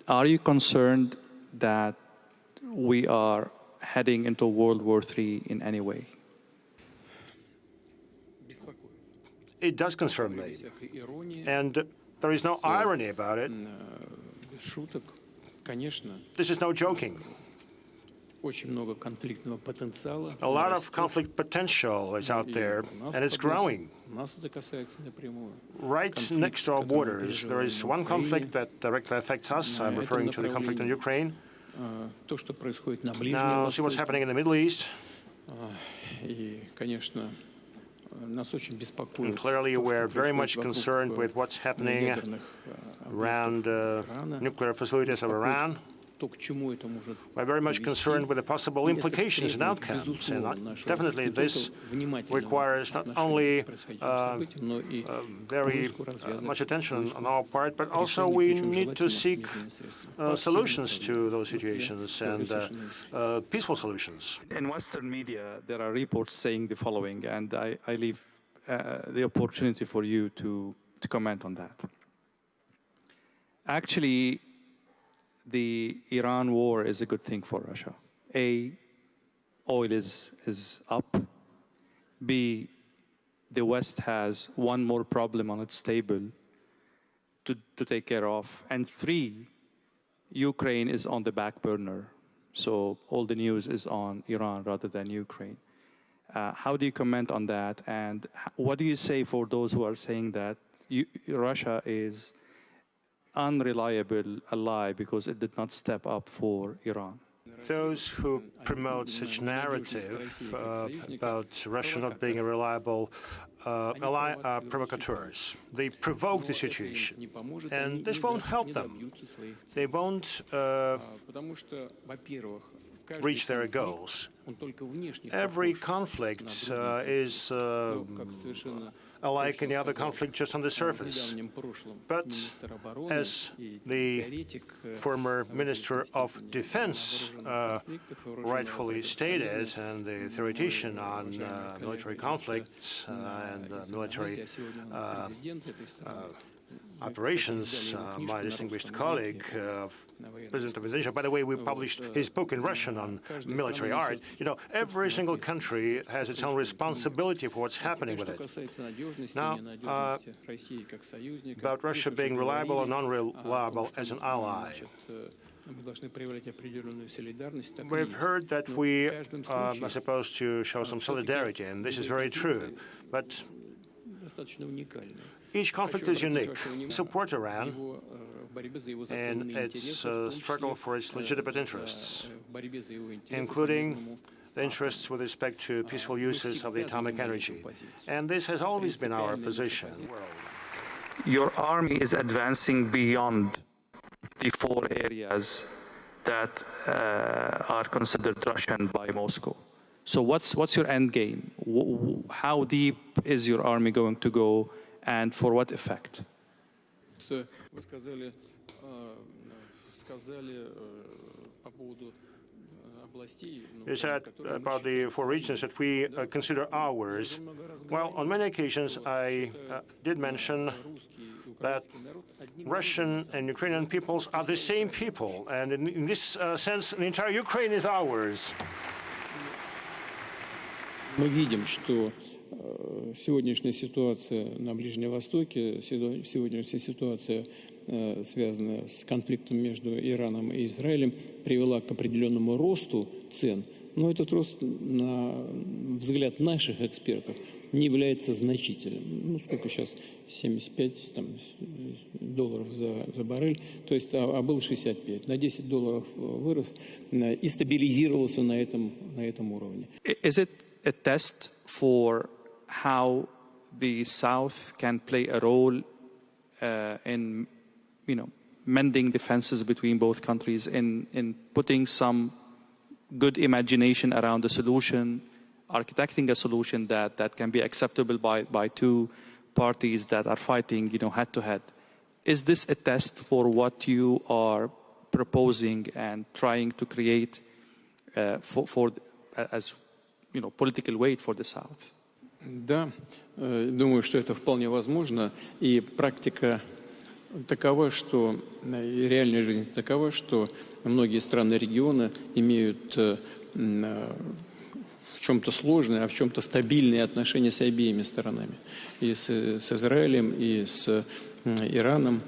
Are you concerned that we are heading into World War III in any way? It does concern me. And there is no irony about it. This is no joking. A lot of conflict potential is out there, and it's growing. Right next to our borders, there is one conflict that directly affects us. I'm referring to the conflict in Ukraine. Now, see what's happening in the Middle East. And clearly, we're very much concerned with what's happening around nuclear facilities of Iran. We're very much concerned with the possible implications and outcomes. And definitely this requires not only very much attention on our part, but also we need to seek solutions to those situations and peaceful solutions. In Western media, there are reports saying the following, and I leave the opportunity for you to comment on that. Actually, the Iran war is a good thing for Russia. A, oil is up. B, the West has one more problem on its table to take care of. And three, Ukraine is on the back burner. So all the news is on Iran rather than Ukraine. How do you comment on that? And what do you say for those who are saying that Russia is unreliable ally because it did not step up for Iran? Those who promote such narrative about Russia not being a reliable ally are provocateurs. They provoke the situation, and this won't help them. They won't reach their goals. Every conflict is unlike any other conflict just on the surface. But as the former Minister of Defense rightfully stated, and the theoretician on military conflicts and military operations, my distinguished colleague, President of Indonesia. By the way, we published his book in Russian on military art. You know, every single country has its own responsibility for what's happening with it. Now, about Russia being reliable or non-reliable as an ally. We've heard that we are supposed to show some solidarity, and this is very true. But each conflict is unique. Support Iran in its struggle for its legitimate interests, including the interests with respect to peaceful uses of the atomic energy. And this has always been our position. Your army is advancing beyond the 4 areas that are considered Russian by Moscow. So what's your end game? How deep is your army going to go, and for what effect? You said about the 4 regions that we consider ours. Well, on many occasions I did mention that Russian and Ukrainian peoples are the same people, and in this sense, the entire Ukraine is ours. Мы видим, что сегодняшняя ситуация на Ближнем Востоке, сегодняшняя ситуация, связанная с конфликтом между Ираном и Израилем, привела к определенному росту цен. Но этот рост, на взгляд наших экспертов, не является значительным. Ну, сколько сейчас? 75 долларов за баррель, то есть, а был 65. На $10 вырос и стабилизировался на этом уровне. Is it a test for how the South can play a role in, mending the fences between both countries, in putting some good imagination around the solution, architecting a solution that can be acceptable by 2 parties that are fighting, head to head? Is this a test for what you are proposing and trying to create as political weight for the South? Да, думаю, что это вполне возможно, и практика такова, что и реальная жизнь такова, что многие страны региона имеют в чем-то сложные, а в чем-то стабильные отношения с обеими сторонами. И с Израилем, и с Ираном.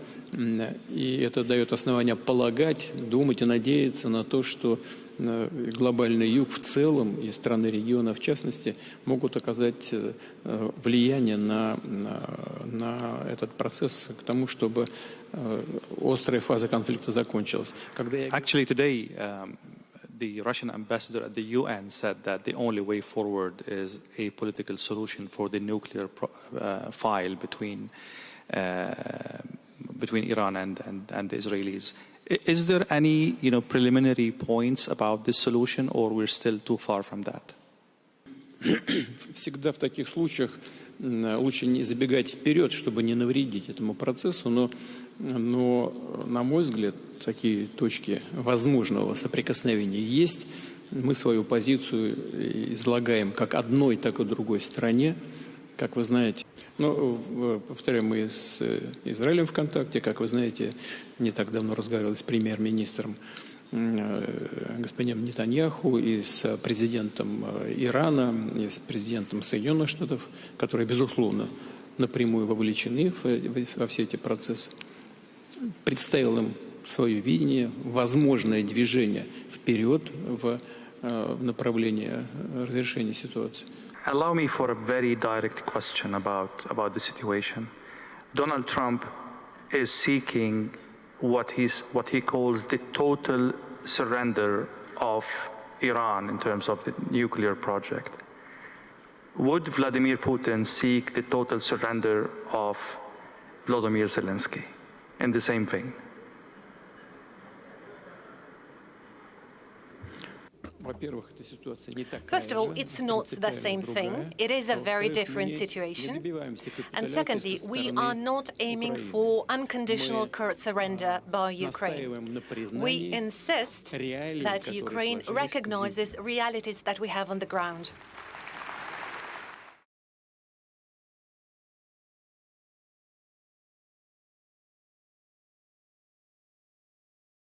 И это дает основания полагать, думать и надеяться на то, что глобальный юг в целом и страны региона в частности могут оказать влияние на этот процесс к тому, чтобы острая фаза конфликта закончилась. Actually, today, the Russian ambassador at the UN said that the only way forward is a political solution for the nuclear file between Iran and the Israelis. Is there any, preliminary points about this solution, or we're still too far from that? Всегда в таких случаях лучше не забегать вперед, чтобы не навредить этому процессу, но на мой взгляд, такие точки возможного соприкосновения есть. Мы свою позицию излагаем как одной, так и другой стороне, как вы знаете. Повторяю, мы с Израилем в контакте, как вы знаете, не так давно разговаривали с премьер-министром господином Нетаньяху и с президентом Ирана, и с президентом Соединенных Штатов, которые, безусловно, напрямую вовлечены во все эти процессы. Представил им свое видение, возможное движение вперед в направлении разрешения ситуации. Allow me for a very direct question about the situation. Donald Trump is seeking what he calls the total surrender of Iran in terms of the nuclear project. Would Vladimir Putin seek the total surrender of Volodymyr Zelensky in the same vein? First of all, it's not the same thing. It is a very different situation. And secondly, we are not aiming for unconditional surrender by Ukraine. We insist that Ukraine recognizes realities that we have on the ground.